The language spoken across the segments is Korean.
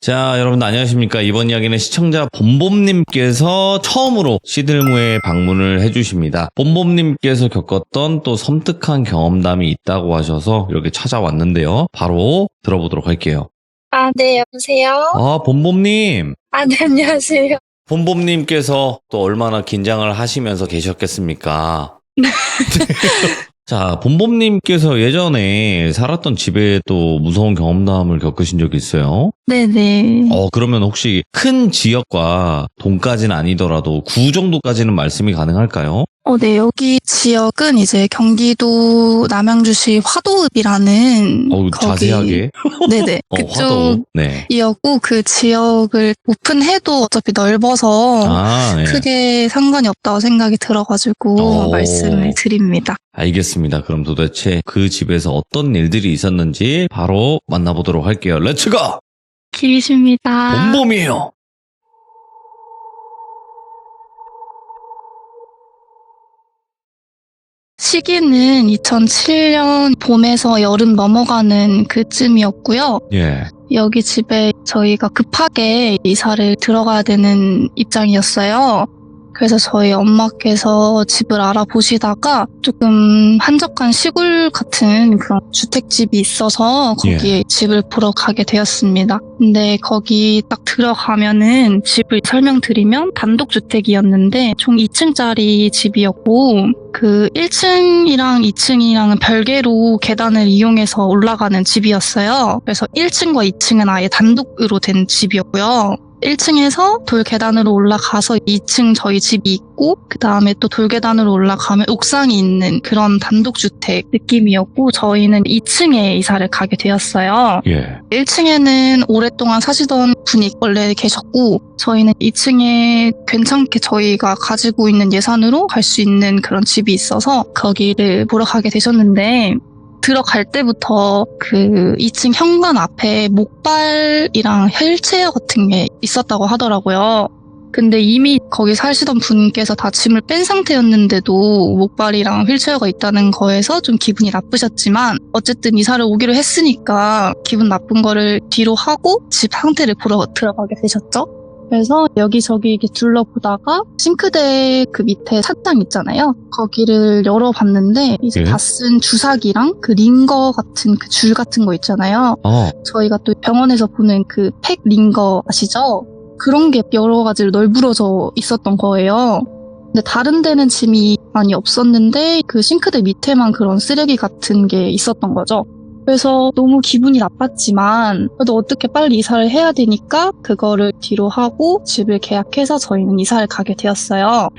자, 여러분 안녕하십니까. 이번 이야기는 시청자 봄봄님께서 처음으로 시들무에 방문을 해주십니다. 봄봄님께서 겪었던 또 섬뜩한 경험담이 있다고 하셔서 이렇게 찾아왔는데요. 바로 들어보도록 할게요. 네, 여보세요? 봄봄님. 네, 안녕하세요. 봄봄님께서 또 얼마나 긴장을 하시면서 계셨겠습니까? 자, 봄봄님께서 예전에 살았던 집에 또 무서운 경험담을 겪으신 적이 있어요? 네네. 그러면 혹시 큰 지역과 동까지는 아니더라도 구 정도까지는 말씀이 가능할까요? 네, 여기 지역은 이제 경기도 남양주시 화도읍이라는 자세하게. 네네. 화도읍. 네. 그쪽이었고 그 지역을 오픈해도 어차피 넓어서 네. 크게 상관이 없다고 생각이 들어가지고 말씀을 드립니다. 알겠습니다. 그럼 도대체 그 집에서 어떤 일들이 있었는지 바로 만나보도록 할게요. 렛츠고! 길이십니다. 봄봄이에요. 시기는 2007년 봄에서 여름 넘어가는 그쯤이었고요. 예. 여기 집에 저희가 급하게 이사를 들어가야 되는 입장이었어요. 그래서 저희 엄마께서 집을 알아보시다가 조금 한적한 시골 같은 그런 주택집이 있어서 거기에 집을 보러 가게 되었습니다. 근데 거기 딱 들어가면은 집을 설명드리면 단독주택이었는데 총 2층짜리 집이었고 그 1층이랑 2층이랑은 별개로 계단을 이용해서 올라가는 집이었어요. 그래서 1층과 2층은 아예 단독으로 된 집이었고요. 1층에서 돌 계단으로 올라가서 2층 저희 집이 있고 그 다음에 또 돌 계단으로 올라가면 옥상이 있는 그런 단독주택 느낌이었고 저희는 2층에 이사를 가게 되었어요. 1층에는 오랫동안 사시던 분이 원래 계셨고 저희는 2층에 괜찮게 저희가 가지고 있는 예산으로 갈 수 있는 그런 집이 있어서 거기를 보러 가게 되셨는데 들어갈 때부터 그 2층 현관 앞에 목발이랑 휠체어 같은 게 있었다고 하더라고요. 근데 이미 거기 사시던 분께서 다 짐을 뺀 상태였는데도 목발이랑 휠체어가 있다는 거에서 좀 기분이 나쁘셨지만 어쨌든 이사를 오기로 했으니까 기분 나쁜 거를 뒤로 하고 집 상태를 보러 들어가게 되셨죠. 그래서 여기저기 이렇게 둘러보다가 싱크대 그 밑에 찬장 있잖아요. 거기를 열어봤는데 이제 다 쓴 주사기랑 그 링거 같은 그 줄 같은 거 있잖아요. 저희가 또 병원에서 보는 그 팩 링거 아시죠? 그런 게 여러 가지로 널브러져 있었던 거예요. 근데 다른 데는 짐이 많이 없었는데 그 싱크대 밑에만 그런 쓰레기 같은 게 있었던 거죠. 그래서 너무 기분이 나빴지만 그래도 어떻게 빨리 이사를 해야 되니까 그거를 뒤로 하고 집을 계약해서 저희는 이사를 가게 되었어요.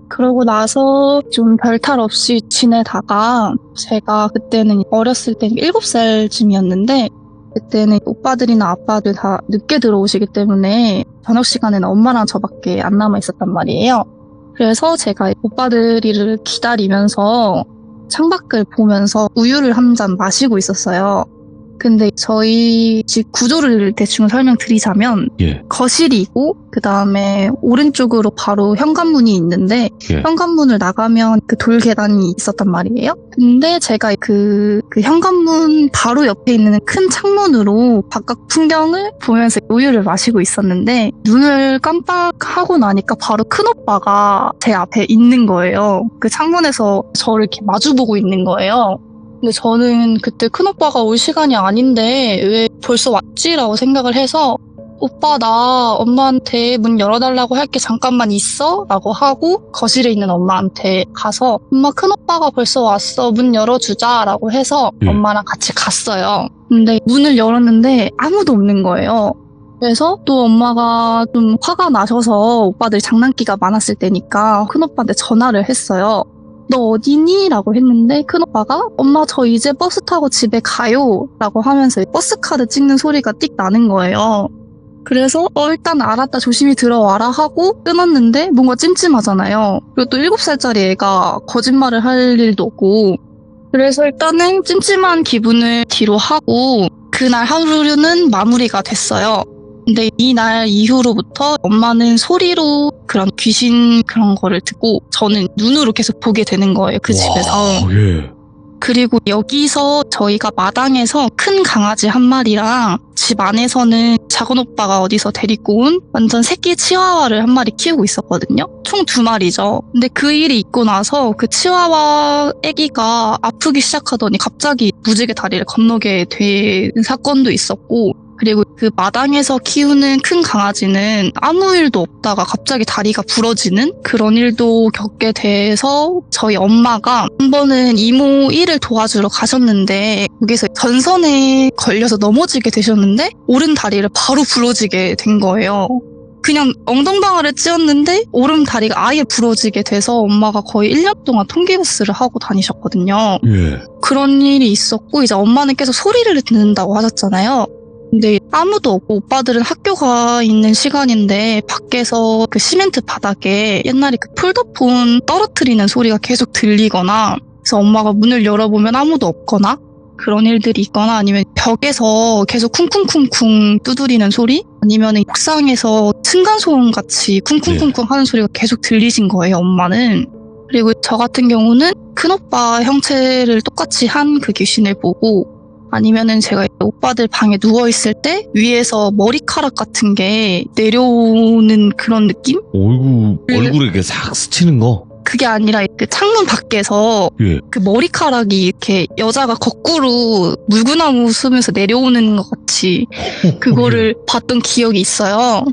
그러고 나서 좀 별탈 없이 지내다가 제가 그때는 어렸을 때 7살쯤이었는데 그때는 오빠들이나 아빠들 다 늦게 들어오시기 때문에 저녁 시간에는 엄마랑 저밖에 안 남아 있었단 말이에요. 그래서 제가 오빠들이를 기다리면서 창밖을 보면서 우유를 한 잔 마시고 있었어요. 근데 저희 집 구조를 대충 설명드리자면 거실이고 그 다음에 오른쪽으로 바로 현관문이 있는데 현관문을 나가면 그 돌 계단이 있었단 말이에요. 근데 제가 그 현관문 바로 옆에 있는 큰 창문으로 바깥 풍경을 보면서 우유를 마시고 있었는데 눈을 깜빡하고 나니까 바로 큰오빠가 제 앞에 있는 거예요. 그 창문에서 저를 이렇게 마주보고 있는 거예요. 근데 저는 그때 큰오빠가 올 시간이 아닌데 왜 벌써 왔지라고 생각을 해서 오빠 나 엄마한테 문 열어달라고 할게 잠깐만 있어? 라고 하고 거실에 있는 엄마한테 가서 엄마 큰오빠가 벌써 왔어 문 열어주자 라고 해서 엄마랑 같이 갔어요. 근데 문을 열었는데 아무도 없는 거예요. 그래서 또 엄마가 좀 화가 나셔서 오빠들이 장난기가 많았을 때니까 큰오빠한테 전화를 했어요. 너 어디니? 라고 했는데 큰오빠가 엄마 저 이제 버스 타고 집에 가요 라고 하면서 버스 카드 찍는 소리가 띡 나는 거예요. 그래서 일단 알았다 조심히 들어와라 하고 끊었는데 뭔가 찜찜하잖아요. 그리고 또 7살짜리 애가 거짓말을 할 일도 없고 그래서 일단은 찜찜한 기분을 뒤로 하고 그날 하루는 마무리가 됐어요. 근데 이날 이후로부터 엄마는 소리로 그런 귀신 그런 거를 듣고 저는 눈으로 계속 보게 되는 거예요. 그 집에서. 그리고 여기서 저희가 마당에서 큰 강아지 한 마리랑 집 안에서는 작은 오빠가 어디서 데리고 온 완전 새끼 치와와를 한 마리 키우고 있었거든요. 총 2마리죠. 근데 그 일이 있고 나서 그 치와와 애기가 아프기 시작하더니 갑자기 무지개 다리를 건너게 된 사건도 있었고, 그리고 그 마당에서 키우는 큰 강아지는 아무 일도 없다가 갑자기 다리가 부러지는 그런 일도 겪게 돼서 저희 엄마가 한 번은 이모 일을 도와주러 가셨는데 거기서 전선에 걸려서 넘어지게 되셨는데 오른 다리를 바로 부러지게 된 거예요. 그냥 엉덩방아를 찧었는데 오른 다리가 아예 부러지게 돼서 엄마가 거의 1년 동안 통기부스를 하고 다니셨거든요. 예. 그런 일이 있었고, 이제 엄마는 계속 소리를 듣는다고 하셨잖아요. 근데 아무도 없고 오빠들은 학교가 있는 시간인데 밖에서 그 시멘트 바닥에 옛날에 그 폴더폰 떨어뜨리는 소리가 계속 들리거나, 그래서 엄마가 문을 열어보면 아무도 없거나 그런 일들이 있거나, 아니면 벽에서 계속 쿵쿵쿵쿵 두드리는 소리, 아니면 옥상에서 층간소음 같이 쿵쿵쿵쿵 하는 소리가 계속 들리신 거예요, 엄마는. 그리고 저 같은 경우는 큰오빠 형체를 똑같이 한 그 귀신을 보고, 아니면은 제가 오빠들 방에 누워있을 때 위에서 머리카락 같은 게 내려오는 그런 느낌? 얼굴에 이렇게 싹 스치는 거? 그게 아니라 그 창문 밖에서 예. 그 머리카락이 이렇게 여자가 거꾸로 물구나무 쓰면서 내려오는 것 같이 그거를 봤던 기억이 있어요.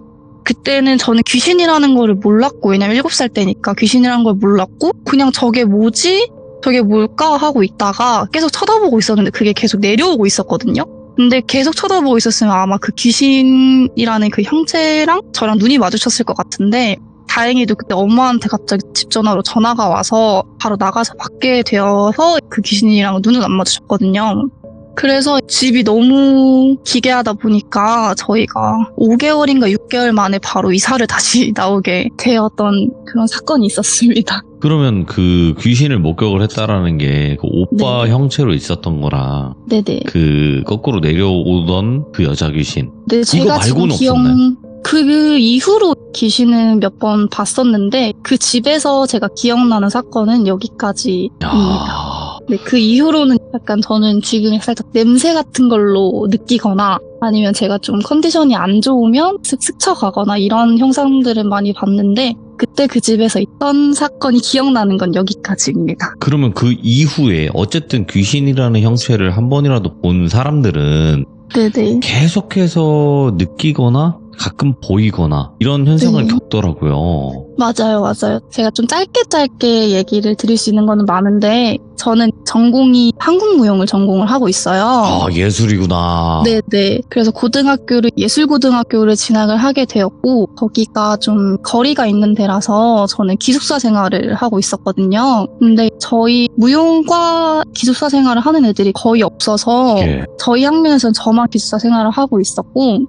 그때는 저는 귀신이라는 거를 몰랐고, 왜냐면 7살 때니까 귀신이라는 걸 몰랐고, 그냥 저게 뭐지? 저게 뭘까? 하고 있다가 계속 쳐다보고 있었는데 그게 계속 내려오고 있었거든요. 근데 계속 쳐다보고 있었으면 아마 그 귀신이라는 그 형체랑 저랑 눈이 마주쳤을 것 같은데, 다행히도 그때 엄마한테 갑자기 집 전화로 전화가 와서 바로 나가서 받게 되어서 그 귀신이랑 눈은 안 마주쳤거든요. 그래서 집이 너무 기괴하다 보니까 저희가 5개월인가 6개월 만에 바로 이사를 다시 나오게 되었던 그런 사건이 있었습니다. 그러면 그 귀신을 목격을 했다라는 게 그 오빠 네. 형체로 있었던 거랑 네네. 그 거꾸로 내려오던 그 여자 귀신. 네, 제가 말고는 지금 없었나요? 그 이후로 귀신은 몇 번 봤었는데 그 집에서 제가 기억나는 사건은 여기까지입니다. 야. 네, 그 이후로는 약간 저는 지금 살짝 냄새 같은 걸로 느끼거나, 아니면 제가 좀 컨디션이 안 좋으면 슥 스쳐가거나 이런 형상들을 많이 봤는데, 그때 그 집에서 있던 사건이 기억나는 건 여기까지입니다. 그러면 그 이후에 어쨌든 귀신이라는 형체를 한 번이라도 본 사람들은 네네. 계속해서 느끼거나 가끔 보이거나 이런 현상을 네. 겪더라고요. 맞아요, 맞아요. 제가 좀 짧게 얘기를 드릴 수 있는 거는 많은데, 저는 전공이 한국무용을 전공을 하고 있어요. 아, 예술이구나. 네네. 그래서 고등학교를, 예술고등학교를 진학을 하게 되었고, 거기가 좀 거리가 있는 데라서 저는 기숙사 생활을 하고 있었거든요. 근데 저희 무용과 기숙사 생활을 하는 애들이 거의 없어서, 예. 저희 학년에서는 저만 기숙사 생활을 하고 있었고,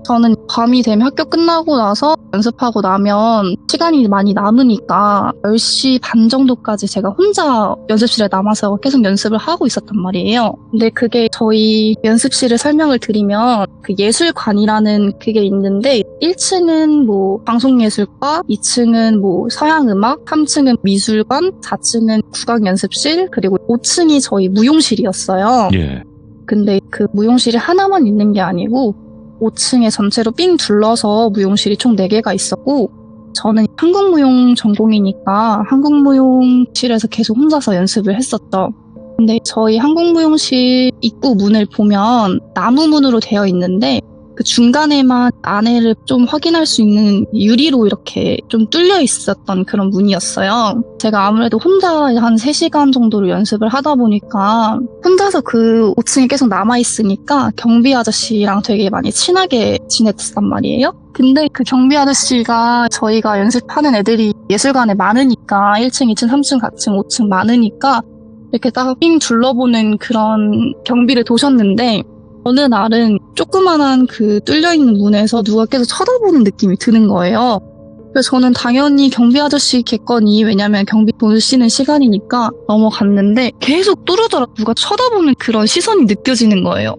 저는 밤이 되면 학교 끝나고 나서 연습하고 나면 시간이 많이 남으니까 10시 반 정도까지 제가 혼자 연습실에 남아서 계속 연습을 하고 있었단 말이에요. 근데 그게 저희 연습실을 설명을 드리면 그 예술관이라는 그게 있는데 1층은 뭐 방송예술과, 2층은 뭐 서양음악, 3층은 미술관, 4층은 국악연습실, 그리고 5층이 저희 무용실이었어요. 예. 근데 그 무용실이 하나만 있는 게 아니고 5층에 전체로 삥 둘러서 무용실이 총 4개가 있었고, 저는 한국무용 전공이니까 한국무용실에서 계속 혼자서 연습을 했었죠. 근데 저희 한국무용실 입구 문을 보면 나무 문으로 되어 있는데 그 중간에만 안에를 좀 확인할 수 있는 유리로 이렇게 좀 뚫려 있었던 그런 문이었어요. 제가 아무래도 혼자 한 3시간 정도로 연습을 하다 보니까 혼자서 그 5층에 계속 남아있으니까 경비 아저씨랑 되게 많이 친하게 지냈단 말이에요. 근데 그 경비 아저씨가 저희가 연습하는 애들이 예술관에 많으니까 1층, 2층, 3층, 4층, 5층 많으니까 이렇게 딱 삥 둘러보는 그런 경비를 도셨는데, 어느 날은 조그만한 그 뚫려있는 문에서 누가 계속 쳐다보는 느낌이 드는 거예요. 그래서 저는 당연히 경비 아저씨겠거니, 왜냐면 경비 돈 쓰는 시간이니까 넘어갔는데 계속 뚫으더라 누가 쳐다보는 그런 시선이 느껴지는 거예요.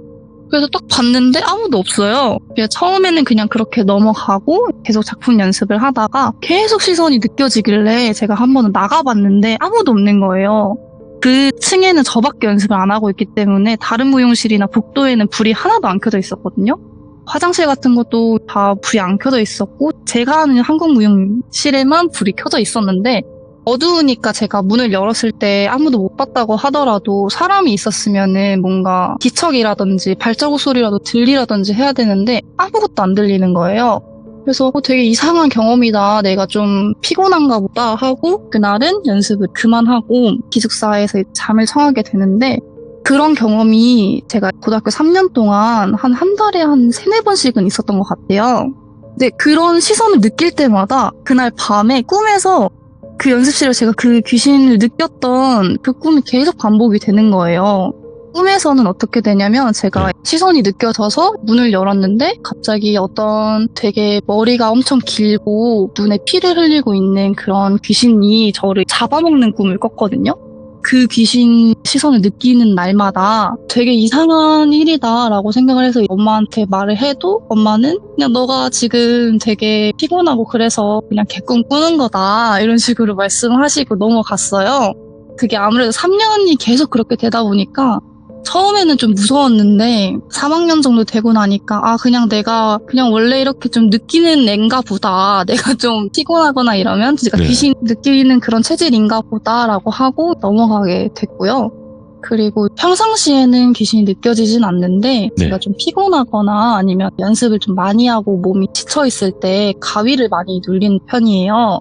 그래서 딱 봤는데 아무도 없어요. 그래서 처음에는 그냥 그렇게 넘어가고 계속 작품 연습을 하다가 계속 시선이 느껴지길래 제가 한 번은 나가봤는데 아무도 없는 거예요. 그 층에는 저밖에 연습을 안 하고 있기 때문에 다른 무용실이나 복도에는 불이 하나도 안 켜져 있었거든요. 화장실 같은 것도 다 불이 안 켜져 있었고 제가 하는 한국 무용실에만 불이 켜져 있었는데 어두우니까 제가 문을 열었을 때 아무도 못 봤다고 하더라도 사람이 있었으면은 뭔가 기척이라든지 발자국 소리라도 들리라든지 해야 되는데 아무것도 안 들리는 거예요. 그래서 되게 이상한 경험이다. 내가 좀 피곤한가 보다 하고 그날은 연습을 그만하고 기숙사에서 잠을 청하게 되는데 그런 경험이 제가 고등학교 3년 동안 한 달에 한 3-4번씩은 있었던 것 같아요. 근데 그런 시선을 느낄 때마다 그날 밤에 꿈에서 그 연습실에 제가 그 귀신을 느꼈던 그 꿈이 계속 반복이 되는 거예요. 꿈에서는 어떻게 되냐면 제가 시선이 느껴져서 문을 열었는데 갑자기 어떤 되게 머리가 엄청 길고 눈에 피를 흘리고 있는 그런 귀신이 저를 잡아먹는 꿈을 꿨거든요. 그 귀신 시선을 느끼는 날마다 되게 이상한 일이다라고 생각을 해서 엄마한테 말을 해도 엄마는 그냥 너가 지금 되게 피곤하고 그래서 그냥 개꿈 꾸는 거다 이런 식으로 말씀하시고 넘어갔어요. 그게 아무래도 3년이 계속 그렇게 되다 보니까 처음에는 좀 무서웠는데 3학년 정도 되고 나니까 그냥 내가 그냥 원래 이렇게 좀 느끼는 앤가 보다. 내가 좀 피곤하거나 이러면 제가 귀신 느끼는 그런 체질인가 보다라고 하고 넘어가게 됐고요. 그리고 평상시에는 귀신이 느껴지진 않는데 제가 좀 피곤하거나 아니면 연습을 좀 많이 하고 몸이 지쳐있을 때 가위를 많이 눌리는 편이에요.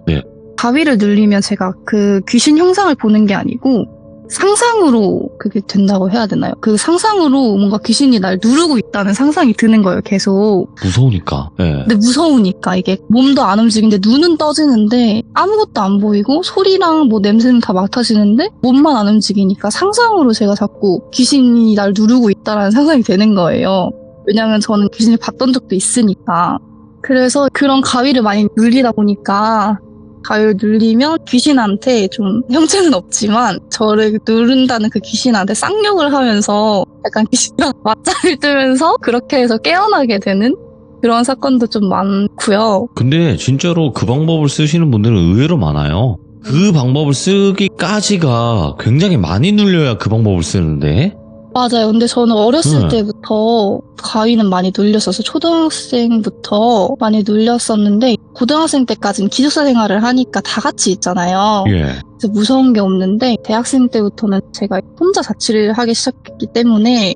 가위를 눌리면 제가 그 귀신 형상을 보는 게 아니고 상상으로 그게 된다고 해야 되나요? 그 상상으로 뭔가 귀신이 날 누르고 있다는 상상이 드는 거예요, 계속. 무서우니까. 근데 무서우니까 이게 몸도 안 움직이는데 눈은 떠지는데 아무것도 안 보이고 소리랑 뭐 냄새는 다 맡아지는데 몸만 안 움직이니까 상상으로 제가 자꾸 귀신이 날 누르고 있다라는 상상이 되는 거예요. 왜냐면 저는 귀신을 봤던 적도 있으니까. 그래서 그런 가위를 많이 눌리다 보니까 가위를 눌리면 귀신한테 좀 형체는 없지만 저를 누른다는 그 귀신한테 쌍욕을 하면서 약간 귀신이랑 맞짱을 뜨면서 그렇게 해서 깨어나게 되는 그런 사건도 좀 많고요. 근데 진짜로 그 방법을 쓰시는 분들은 의외로 많아요. 그 방법을 쓰기까지가 굉장히 많이 눌려야 그 방법을 쓰는데. 맞아요. 근데 저는 어렸을 때부터 가위는 많이 눌렸어서 초등학생부터 많이 눌렸었는데 고등학생 때까지는 기숙사 생활을 하니까 다 같이 있잖아요. 그래서 무서운 게 없는데 대학생 때부터는 제가 혼자 자취를 하기 시작했기 때문에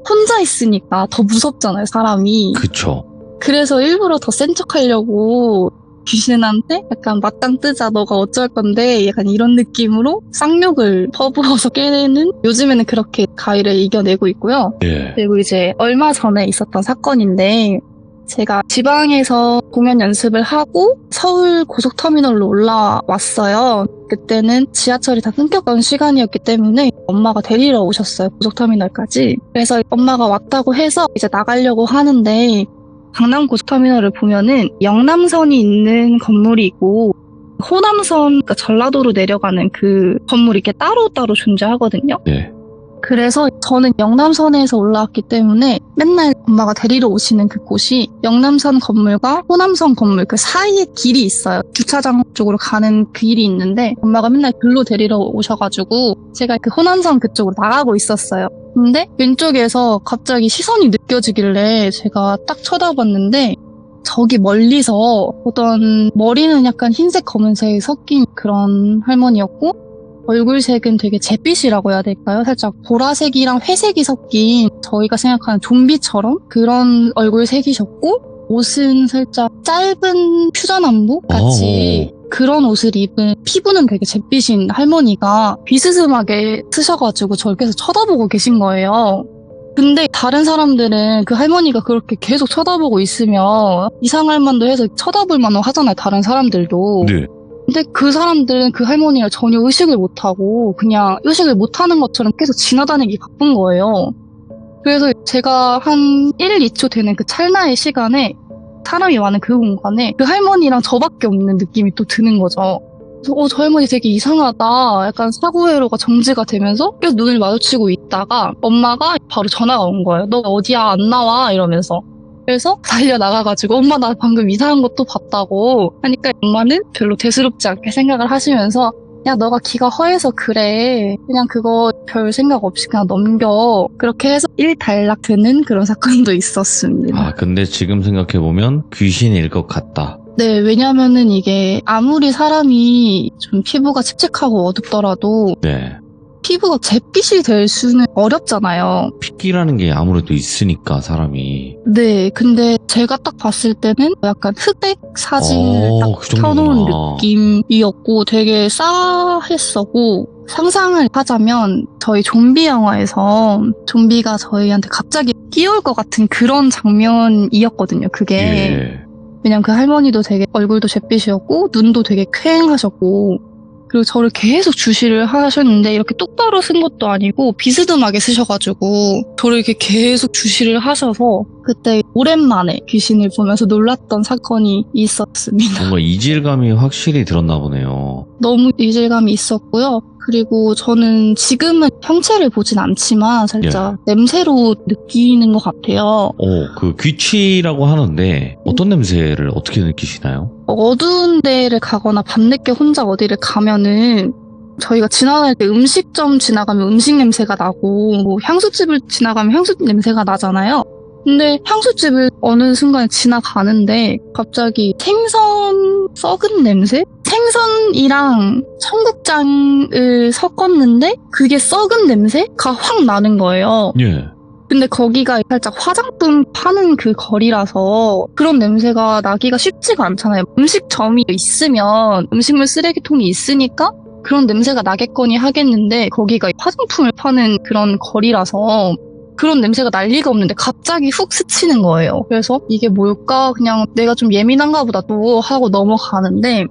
혼자 있으니까 더 무섭잖아요, 사람이. 그쵸. 그래서 일부러 더 센 척하려고 귀신한테 약간 맞짱 뜨자 너가 어쩔 건데 약간 이런 느낌으로 쌍욕을 퍼부어서 깨내는 요즘에는 그렇게 가위를 이겨내고 있고요. 그리고 이제 얼마 전에 있었던 사건인데 제가 지방에서 공연 연습을 하고 서울 고속터미널로 올라왔어요. 그때는 지하철이 다 끊겼던 시간이었기 때문에 엄마가 데리러 오셨어요, 고속터미널까지. 그래서 엄마가 왔다고 해서 이제 나가려고 하는데 강남 고속터미널을 보면은 영남선이 있는 건물이 있고 호남선, 그러니까 전라도로 내려가는 그 건물이 이렇게 따로따로 존재하거든요. 그래서 저는 영남선에서 올라왔기 때문에 맨날 엄마가 데리러 오시는 그 곳이 영남선 건물과 호남선 건물 그 사이에 길이 있어요. 주차장 쪽으로 가는 길이 있는데 엄마가 맨날 글로 데리러 오셔가지고 제가 그 호남선 그쪽으로 나가고 있었어요. 근데 왼쪽에서 갑자기 시선이 느껴지길래 제가 딱 쳐다봤는데 저기 멀리서 보던 머리는 약간 흰색 검은색이 섞인 그런 할머니였고 얼굴색은 되게 잿빛이라고 해야 될까요? 살짝 보라색이랑 회색이 섞인 저희가 생각하는 좀비처럼 그런 얼굴색이셨고 옷은 살짝 짧은 퓨전함복 같이 그런 옷을 입은 피부는 되게 잿빛인 할머니가 비스듬하게 쓰셔가지고 저를 계속 쳐다보고 계신 거예요. 근데 다른 사람들은 그 할머니가 그렇게 계속 쳐다보고 있으면 이상할 만도 해서 쳐다볼 만도 하잖아요, 다른 사람들도. 근데 그 사람들은 그 할머니를 전혀 의식을 못하고 그냥 의식을 못하는 것처럼 계속 지나다니기 바쁜 거예요. 그래서 제가 한 1, 2초 되는 그 찰나의 시간에 사람이 많은 그 공간에 그 할머니랑 저밖에 없는 느낌이 또 드는 거죠. 그래서 저 할머니 되게 이상하다. 약간 사고회로가 정지가 되면서 계속 눈을 마주치고 있다가 엄마가 바로 전화가 온 거예요. 너 어디야? 안 나와? 이러면서. 그래서 달려나가가지고 엄마 나 방금 이상한 것도 봤다고 하니까 엄마는 별로 대수롭지 않게 생각을 하시면서 야, 너가 귀가 허해서 그래. 그냥 그거 별 생각 없이 그냥 넘겨. 그렇게 해서 일단락 되는 그런 사건도 있었습니다. 아, 근데 지금 생각해보면 귀신일 것 같다. 네, 왜냐면은 이게 아무리 사람이 좀 피부가 칙칙하고 어둡더라도 네. 피부가 잿빛이 될 수는 어렵잖아요. 핏기라는 게 아무래도 있으니까 사람이. 네, 근데 제가 딱 봤을 때는 약간 흑백 사진을 딱 그 정도구나. 켜놓은 느낌이었고 되게 싸했었고 상상을 하자면 저희 좀비 영화에서 좀비가 저희한테 갑자기 끼어올 것 같은 그런 장면이었거든요, 그게. 예. 왜냐면 그 할머니도 되게 얼굴도 잿빛이었고 눈도 되게 퀭하셨고 그리고 저를 계속 주시를 하셨는데 이렇게 똑바로 쓴 것도 아니고 비스듬하게 쓰셔가지고 저를 이렇게 계속 주시를 하셔서 그때 오랜만에 귀신을 보면서 놀랐던 사건이 있었습니다. 뭔가 이질감이 확실히 들었나 보네요. 너무 이질감이 있었고요. 그리고 저는 지금은 형체를 보진 않지만 살짝 냄새로 느끼는 것 같아요. 그 귀취라고 하는데 어떤 냄새를 어떻게 느끼시나요? 어두운 데를 가거나 밤늦게 혼자 어디를 가면은 저희가 지나갈 때 음식점 지나가면 음식 냄새가 나고 뭐 향수집을 지나가면 향수 냄새가 나잖아요. 근데 향수집을 어느 순간에 지나가는데 갑자기 생선 썩은 냄새? 생선이랑 청국장을 섞었는데 그게 썩은 냄새가 확 나는 거예요. 예. 근데 거기가 살짝 화장품 파는 그 거리라서 그런 냄새가 나기가 쉽지가 않잖아요. 음식점이 있으면 음식물 쓰레기통이 있으니까 그런 냄새가 나겠거니 하겠는데 거기가 화장품을 파는 그런 거리라서 그런 냄새가 날 리가 없는데 갑자기 훅 스치는 거예요. 그래서 이게 뭘까? 그냥 내가 좀 예민한가 보다 또 하고 넘어가는데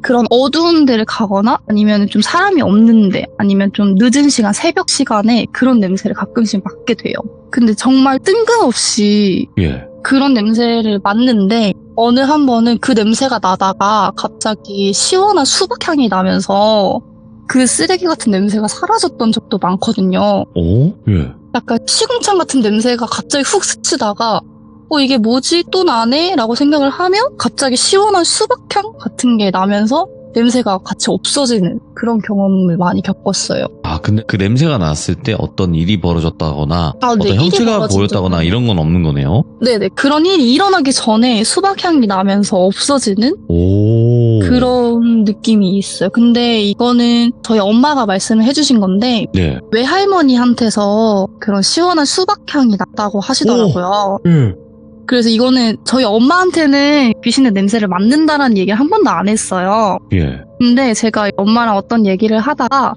그런 어두운 데를 가거나 아니면 좀 사람이 없는데 아니면 좀 늦은 시간, 새벽 시간에 그런 냄새를 가끔씩 맡게 돼요. 근데 정말 뜬금없이 예. 그런 냄새를 맡는데 어느 한 번은 그 냄새가 나다가 갑자기 시원한 수박향이 나면서 그 쓰레기 같은 냄새가 사라졌던 적도 많거든요. 예. 약간 시궁창 같은 냄새가 갑자기 훅 스치다가 이게 뭐지? 또 나네? 라고 생각을 하면 갑자기 시원한 수박향 같은 게 나면서 냄새가 같이 없어지는 그런 경험을 많이 겪었어요. 아, 근데 그 냄새가 났을 때 어떤 일이 벌어졌다거나 네, 어떤 일이 형체가 벌어진 보였다거나 적은- 이런 건 없는 거네요? 네네. 그런 일이 일어나기 전에 수박향이 나면서 없어지는 그런 느낌이 있어요. 근데 이거는 저희 엄마가 말씀을 해주신 건데 네. 외할머니한테서 그런 시원한 수박향이 났다고 하시더라고요. 그래서 이거는 저희 엄마한테는 귀신의 냄새를 맡는다라는 얘기를 한 번도 안 했어요. 예. 근데 제가 엄마랑 어떤 얘기를 하다가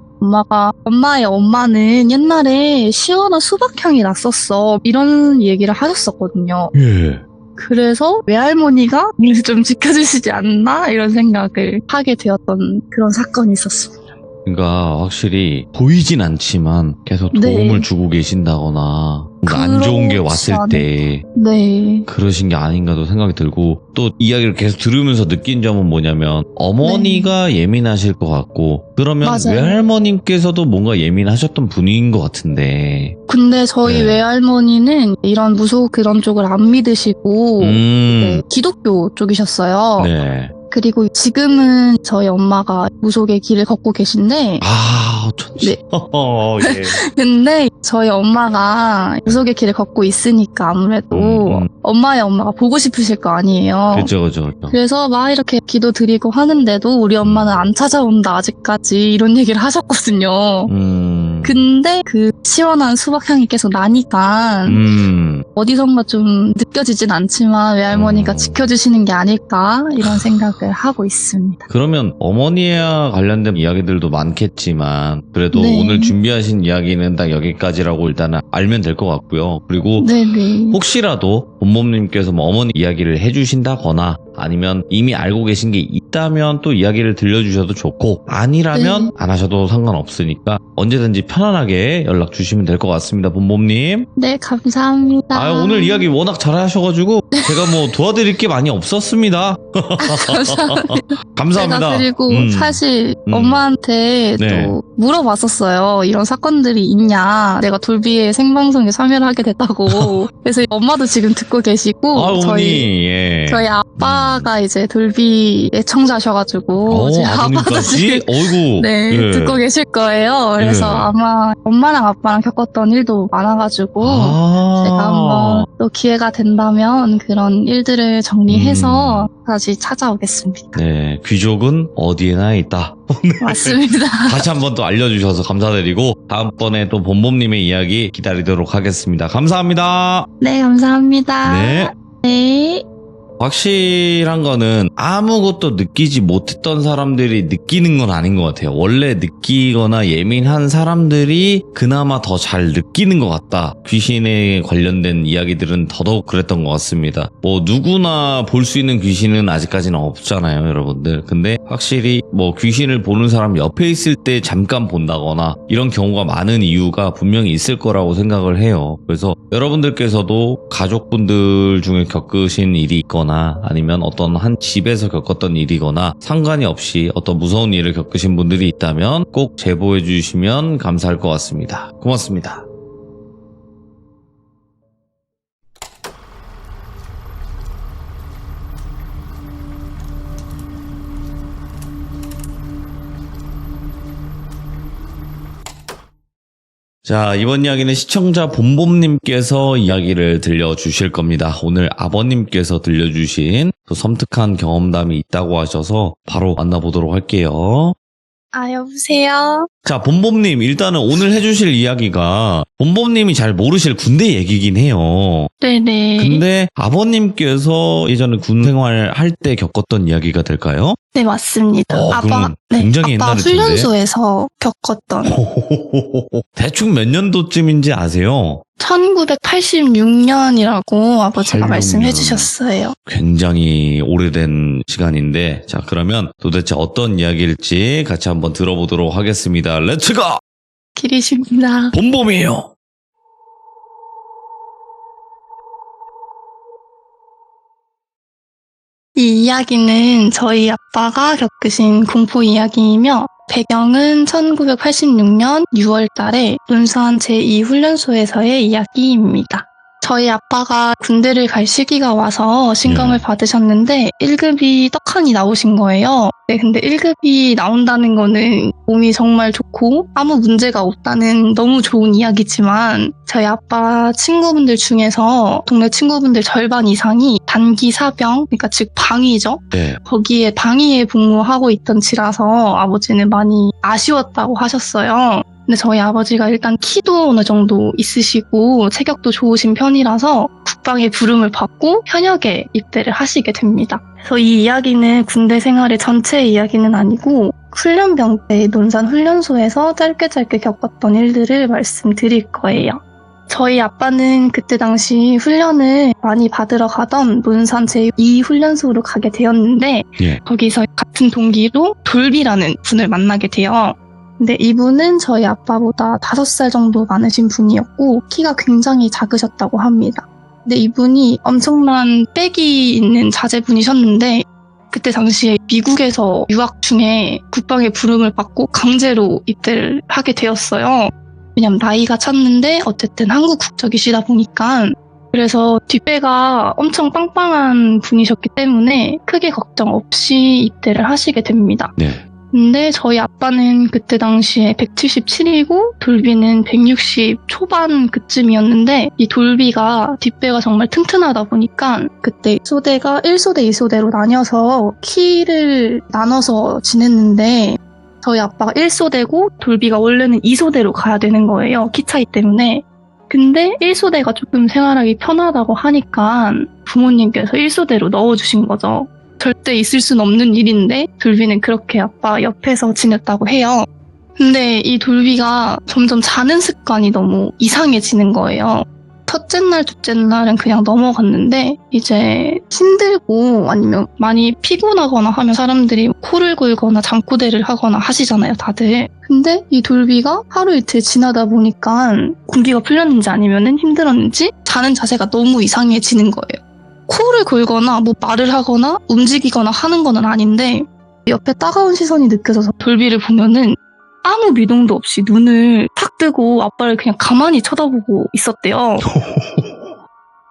엄마의 엄마는 옛날에 시원한 수박향이 났었어. 이런 얘기를 하셨었거든요. 예. 그래서 외할머니가 이를 좀 지켜주시지 않나? 이런 생각을 하게 되었던 그런 사건이 있었습니다. 그러니까 확실히 보이진 않지만 계속 도움을 네. 주고 계신다거나 뭔가 안 좋은 게 그렇지 왔을 때 네. 그러신 게 아닌가도 생각이 들고 또 이야기를 계속 들으면서 느낀 점은 뭐냐면 어머니가 예민하실 것 같고 그러면 맞아요. 외할머님께서도 뭔가 예민하셨던 분인 것 같은데 근데 저희 네. 외할머니는 이런 무속 그런 쪽을 안 믿으시고 네, 기독교 쪽이셨어요. 네. 그리고 지금은 저희 엄마가 무속의 길을 걷고 계신데 아, 어쩐지. 네. 예. 근데 저희 엄마가 무속의 길을 걷고 있으니까 아무래도 엄마의 엄마가 보고 싶으실 거 아니에요. 그죠. 그래서 막 이렇게 기도 드리고 하는데도 우리 엄마는 안 찾아온다 아직까지 이런 얘기를 하셨거든요. 근데 그 시원한 수박향이 계속 나니까 어디선가 좀 느껴지진 않지만 외할머니가 지켜주시는 게 아닐까 이런 생각을 하고 있습니다. 그러면 어머니와 관련된 이야기들도 많겠지만 그래도 네. 오늘 준비하신 이야기는 딱 여기까지라고 일단은 알면 될 것 같고요. 그리고 네네. 혹시라도 본범님께서 뭐 어머니 이야기를 해주신다거나 아니면 이미 알고 계신 게 있다면 또 이야기를 들려주셔도 좋고 아니라면 네. 안 하셔도 상관없으니까 언제든지 편안하게 연락 주시면 될 것 같습니다. 본범님. 네, 감사합니다. 오늘 이야기 워낙 잘하셔가지고 제가 뭐 도와드릴 게 많이 없었습니다. 감사합니다. 제가 그리고 사실 엄마한테 네. 또 물어봤었어요. 이런 사건들이 있냐. 내가 돌비의 생방송에 참여를 하게 됐다고. 그래서 엄마도 지금 듣고 계시고 아, 어머니, 예. 저희 아빠가 이제 돌비 애청자셔가지고 저희 아빠도 아버님까지? 지금 어이구. 네, 예. 듣고 계실 거예요. 그래서 예. 아마 엄마랑 아빠랑 겪었던 일도 많아가지고 제가 한번 또 기회가 된다면 그런 일들을 정리해서 다시 찾아오겠습니다. 네, 귀족은 어디에나 있다. 맞습니다. 다시 한번 또 알려주셔서 감사드리고 다음번에 또 봄봄님의 이야기 기다리도록 하겠습니다. 감사합니다. 네, 감사합니다. 네. 네. 확실한 거는 아무것도 느끼지 못했던 사람들이 느끼는 건 아닌 것 같아요. 원래 느끼거나 예민한 사람들이 그나마 더 잘 느끼는 것 같다. 귀신에 관련된 이야기들은 더더욱 그랬던 것 같습니다. 뭐 누구나 볼 수 있는 귀신은 아직까지는 없잖아요, 여러분들. 근데 확실히 뭐 귀신을 보는 사람 옆에 있을 때 잠깐 본다거나 이런 경우가 많은 이유가 분명히 있을 거라고 생각을 해요. 그래서 여러분들께서도 가족분들 중에 겪으신 일이 있거나 아니면 어떤 한 집에서 겪었던 일이거나 상관이 없이 어떤 무서운 일을 겪으신 분들이 있다면 꼭 제보해 주시면 감사할 것 같습니다. 고맙습니다. 자, 이번 이야기는 시청자 봄봄님께서 이야기를 들려주실 겁니다. 오늘 아버님께서 들려주신 또 섬뜩한 경험담이 있다고 하셔서 바로 만나보도록 할게요. 아, 여보세요? 자, 봄봄님, 일단은 오늘 해주실 이야기가 봄봄님이 잘 모르실 군대 얘기긴 해요. 네네. 근데 아버님께서 예전에 군 생활할 때 겪었던 이야기가 될까요? 네, 맞습니다. 그럼 굉장히 아빠 옛날일 텐데. 훈련소에서 겪었던 대충 몇 년도쯤인지 아세요? 1986년이라고 아버지가 86년. 말씀해 주셨어요. 굉장히 오래된 시간인데, 자, 그러면 도대체 어떤 이야기일지 같이 한번 들어보도록 하겠습니다. 렛츠고! 길이십니다. 봄봄이에요. 이 이야기는 저희 아빠가 겪으신 공포 이야기이며 배경은 1986년 6월 달에 논산 제2훈련소에서의 이야기입니다. 저희 아빠가 군대를 갈 시기가 와서 신검을 받으셨는데 1급이 떡하니 나오신 거예요. 네, 근데 1급이 나온다는 거는 몸이 정말 좋고 아무 문제가 없다는 너무 좋은 이야기지만 저희 아빠 친구분들 중에서 동네 친구분들 절반 이상이 단기 사병, 그러니까 즉 방위죠. 네. 거기에 방위에 복무하고 있던 지라서 아버지는 많이 아쉬웠다고 하셨어요. 근데 저희 아버지가 일단 키도 어느 정도 있으시고 체격도 좋으신 편이라서 국방의 부름을 받고 현역에 입대를 하시게 됩니다. 그래서 이 이야기는 군대 생활의 전체 이야기는 아니고 훈련병 때 논산 훈련소에서 짧게 겪었던 일들을 말씀드릴 거예요. 저희 아빠는 그때 당시 훈련을 많이 받으러 가던 논산 제2훈련소로 가게 되었는데 거기서 같은 동기로 돌비라는 분을 만나게 돼요. 근데 이분은 저희 아빠보다 5살 정도 많으신 분이었고 키가 굉장히 작으셨다고 합니다. 근데 이분이 엄청난 빽이 있는 자제분이셨는데 그때 당시에 미국에서 유학 중에 국방의 부름을 받고 강제로 입대를 하게 되었어요. 왜냐면 나이가 찼는데 어쨌든 한국 국적이시다 보니까 그래서 뒷배가 엄청 빵빵한 분이셨기 때문에 크게 걱정 없이 입대를 하시게 됩니다. 네. 근데 저희 아빠는 그때 당시에 177이고 돌비는 160 초반 그쯤이었는데 이 돌비가 뒷배가 정말 튼튼하다 보니까 그때 소대가 1소대, 2소대로 나뉘어서 키를 나눠서 지냈는데 저희 아빠가 1소대고 돌비가 원래는 2소대로 가야 되는 거예요. 키 차이 때문에. 근데 1소대가 조금 생활하기 편하다고 하니까 부모님께서 1소대로 넣어주신 거죠. 절대 있을 순 없는 일인데 돌비는 그렇게 아빠 옆에서 지냈다고 해요. 근데 이 돌비가 점점 자는 습관이 너무 이상해지는 거예요. 첫째 날, 둘째 날은 그냥 넘어갔는데 이제 힘들고 아니면 많이 피곤하거나 하면 사람들이 코를 골거나 잠꼬대를 하거나 하시잖아요, 다들. 근데 이 돌비가 하루 이틀 지나다 보니까 공기가 풀렸는지 아니면 힘들었는지 자는 자세가 너무 이상해지는 거예요. 코를 골거나 뭐 말을 하거나 움직이거나 하는 건 아닌데 옆에 따가운 시선이 느껴져서 돌비를 보면은 아무 미동도 없이 눈을 탁 뜨고 아빠를 그냥 가만히 쳐다보고 있었대요.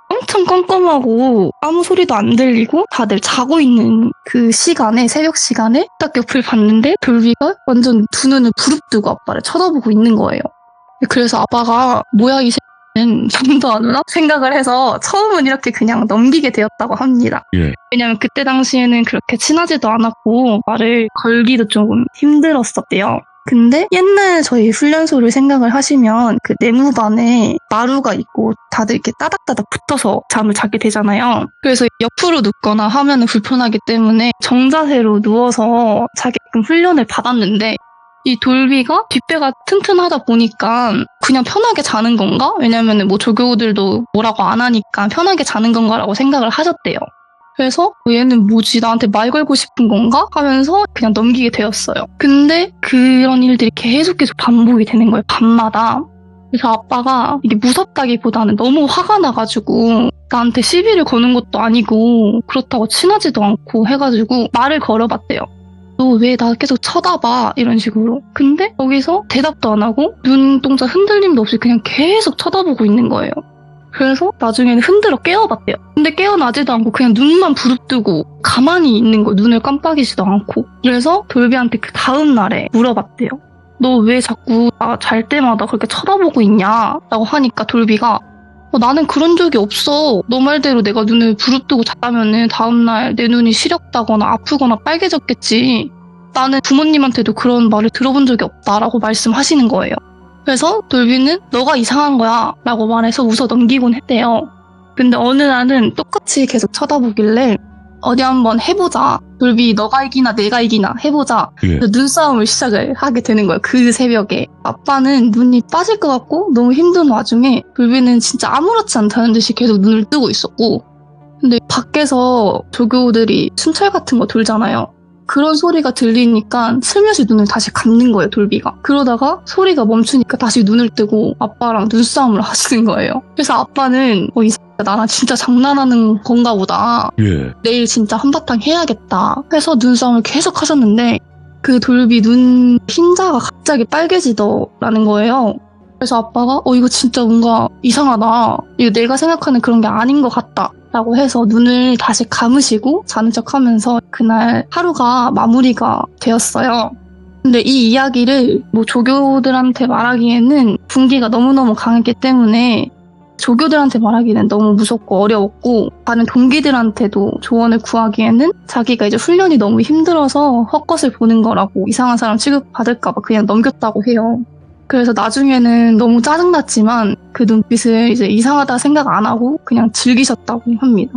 엄청 깜깜하고 아무 소리도 안 들리고 다들 자고 있는 그 시간에, 새벽 시간에 딱 옆을 봤는데 돌비가 완전 두 눈을 부릅뜨고 아빠를 쳐다보고 있는 거예요. 그래서 아빠가 뭐야 이 새끼는 잠도 안 오나? 생각을 해서 처음은 이렇게 그냥 넘기게 되었다고 합니다. 예. 왜냐면 그때 당시에는 그렇게 친하지도 않았고 말을 걸기도 조금 힘들었었대요. 근데 옛날 저희 훈련소를 생각을 하시면 그 네모반에 마루가 있고 다들 이렇게 따닥따닥 붙어서 잠을 자게 되잖아요. 그래서 옆으로 눕거나 하면 불편하기 때문에 정자세로 누워서 자게끔 훈련을 받았는데 이 돌비가 뒷배가 튼튼하다 보니까 그냥 편하게 자는 건가? 왜냐면 뭐 조교들도 뭐라고 안 하니까 편하게 자는 건가라고 생각을 하셨대요. 그래서 얘는 뭐지 나한테 말 걸고 싶은 건가? 하면서 그냥 넘기게 되었어요. 근데 그런 일들이 계속 반복이 되는 거예요. 밤마다. 그래서 아빠가 이게 무섭다기보다는 너무 화가 나가지고 나한테 시비를 거는 것도 아니고 그렇다고 친하지도 않고 해가지고 말을 걸어봤대요. 너 왜 나 계속 쳐다봐? 이런 식으로. 근데 거기서 대답도 안 하고 눈동자 흔들림도 없이 그냥 계속 쳐다보고 있는 거예요. 그래서 나중에는 흔들어 깨워봤대요. 근데 깨어나지도 않고 그냥 눈만 부릅뜨고 가만히 있는 거, 눈을 깜빡이지도 않고. 그래서 돌비한테 그 다음 날에 물어봤대요. 너 왜 자꾸 나 잘 때마다 그렇게 쳐다보고 있냐? 라고 하니까 돌비가 나는 그런 적이 없어. 너 말대로 내가 눈을 부릅뜨고 잤다면은 다음날 내 눈이 시렵다거나 아프거나 빨개졌겠지. 나는 부모님한테도 그런 말을 들어본 적이 없다라고 말씀하시는 거예요. 그래서 돌비는 너가 이상한 거야 라고 말해서 웃어 넘기곤 했대요. 근데 어느 날은 똑같이 계속 쳐다보길래 어디 한번 해보자. 돌비 너가 이기나 내가 이기나 해보자. 예. 눈싸움을 시작을 하게 되는 거예요. 그 새벽에. 아빠는 눈이 빠질 것 같고 너무 힘든 와중에 돌비는 진짜 아무렇지 않다는 듯이 계속 눈을 뜨고 있었고 근데 밖에서 조교들이 순찰 같은 거 돌잖아요. 그런 소리가 들리니까 슬며시 눈을 다시 감는 거예요, 돌비가. 그러다가 소리가 멈추니까 다시 눈을 뜨고 아빠랑 눈싸움을 하시는 거예요. 그래서 아빠는 이 새끼가 나랑 진짜 장난하는 건가 보다. 예. 내일 진짜 한바탕 해야겠다 해서 눈싸움을 계속 하셨는데 그 돌비 눈 흰자가 갑자기 빨개지더라는 거예요. 그래서 아빠가 이거 진짜 뭔가 이상하다. 이거 내가 생각하는 그런 게 아닌 것 같다. 라고 해서 눈을 다시 감으시고 자는 척 하면서 그날 하루가 마무리가 되었어요. 근데 이 이야기를 뭐 조교들한테 말하기에는 분기가 너무너무 강했기 때문에 조교들한테 말하기는 너무 무섭고 어려웠고 다른 동기들한테도 조언을 구하기에는 자기가 이제 훈련이 너무 힘들어서 헛것을 보는 거라고 이상한 사람 취급받을까 봐 그냥 넘겼다고 해요. 그래서 나중에는 너무 짜증났지만 그 눈빛을 이제 이상하다 생각 안 하고 그냥 즐기셨다고 합니다.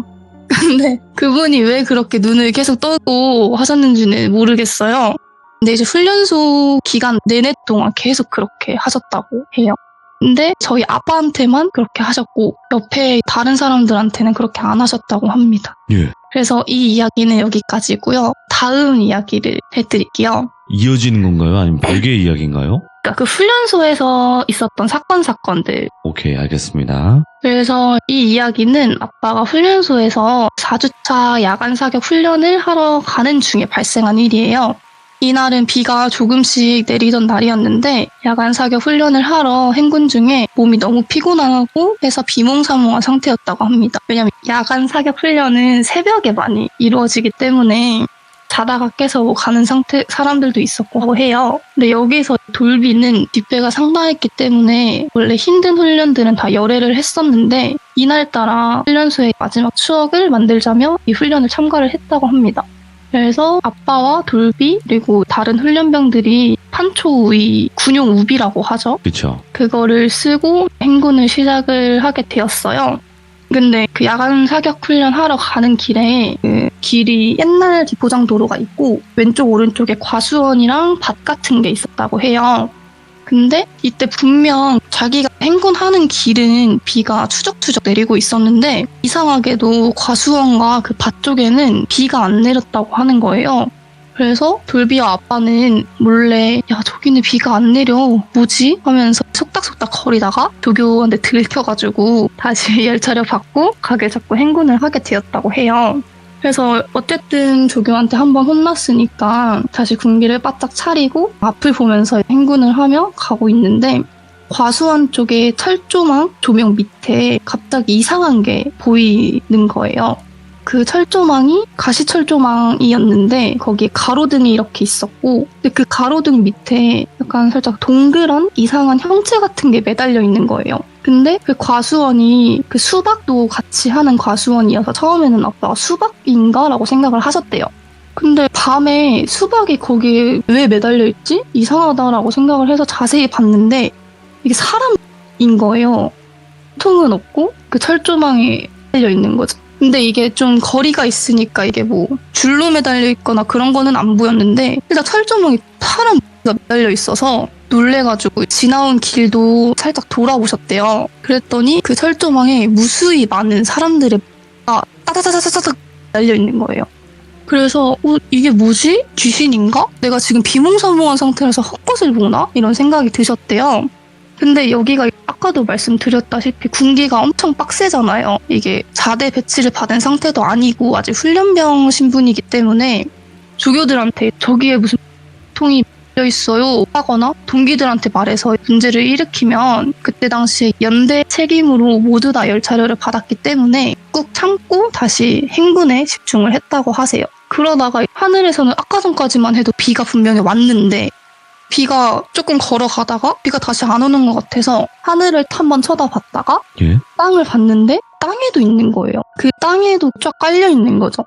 근데 그분이 왜 그렇게 눈을 계속 떠고 하셨는지는 모르겠어요. 근데 이제 훈련소 기간 내내 동안 계속 그렇게 하셨다고 해요. 근데 저희 아빠한테만 그렇게 하셨고 옆에 다른 사람들한테는 그렇게 안 하셨다고 합니다. 예. 그래서 이 이야기는 여기까지고요. 다음 이야기를 해드릴게요. 이어지는 건가요? 아니면 별개의 이야기인가요? 그러니까 그 훈련소에서 있었던 사건들. 오케이, 알겠습니다. 그래서 이 이야기는 아빠가 훈련소에서 4주차 야간 사격 훈련을 하러 가는 중에 발생한 일이에요. 이날은 비가 조금씩 내리던 날이었는데 야간 사격 훈련을 하러 행군 중에 몸이 너무 피곤하고 해서 비몽사몽한 상태였다고 합니다. 왜냐하면 야간 사격 훈련은 새벽에 많이 이루어지기 때문에 자다가 깨서 가는 상태 사람들도 있었고 해요. 근데 여기서 돌비는 뒷배가 상당했기 때문에 원래 힘든 훈련들은 다 열애를 했었는데 이날따라 훈련소의 마지막 추억을 만들자며 이 훈련을 참가를 했다고 합니다. 그래서 아빠와 돌비 그리고 다른 훈련병들이 판초의 군용 우비라고 하죠. 그렇죠. 그거를 쓰고 행군을 시작을 하게 되었어요. 근데 그 야간 사격 훈련 하러 가는 길에 그 길이 옛날 비포장 도로가 있고 왼쪽 오른쪽에 과수원이랑 밭 같은 게 있었다고 해요. 근데 이때 분명 자기가 행군하는 길은 비가 추적추적 내리고 있었는데 이상하게도 과수원과 그 밭 쪽에는 비가 안 내렸다고 하는 거예요. 그래서 돌비와 아빠는 몰래 야 저기는 비가 안 내려 뭐지? 하면서 속닥속닥 거리다가 조교한테 들켜가지고 다시 열차를 받고 가게 잡고 행군을 하게 되었다고 해요. 그래서 어쨌든 조교한테 한번 혼났으니까 다시 군기를 바짝 차리고 앞을 보면서 행군을 하며 가고 있는데 과수원 쪽에 철조망 조명 밑에 갑자기 이상한 게 보이는 거예요. 그 철조망이 가시철조망이었는데 거기에 가로등이 이렇게 있었고 근데 그 가로등 밑에 약간 살짝 동그란 이상한 형체 같은 게 매달려 있는 거예요. 근데 그 과수원이 그 수박도 같이 하는 과수원이어서 처음에는 아빠가 수박인가? 라고 생각을 하셨대요. 근데 밤에 수박이 거기에 왜 매달려 있지? 이상하다라고 생각을 해서 자세히 봤는데 이게 사람인 거예요. 통은 없고 그 철조망에 매달려 있는 거죠. 근데 이게 좀 거리가 있으니까 이게 뭐 줄로 매달려 있거나 그런 거는 안 보였는데 일단 철조망이 사람이 매달려 있어서 놀래가지고 지나온 길도 살짝 돌아보셨대요. 그랬더니 그 철조망에 무수히 많은 사람들의 따다다다다닥 달려 있는 거예요. 그래서 이게 뭐지? 귀신인가? 내가 지금 비몽사몽한 상태라서 헛것을 보나? 이런 생각이 드셨대요. 근데 여기가 아까도 말씀드렸다시피 군기가 엄청 빡세잖아요. 이게 4대 배치를 받은 상태도 아니고 아직 훈련병 신분이기 때문에 조교들한테 저기에 무슨 통이 있어요 하거나 동기들한테 말해서 문제를 일으키면 그때 당시에 연대 책임으로 모두 다 열차료를 받았기 때문에 꾹 참고 다시 행군에 집중을 했다고 하세요. 그러다가 하늘에서는 아까 전까지만 해도 비가 분명히 왔는데 비가 조금 걸어가다가 비가 다시 안 오는 것 같아서 하늘을 한번 쳐다봤다가 예? 땅을 봤는데 땅에도 있는 거예요. 그 땅에도 쫙 깔려 있는 거죠.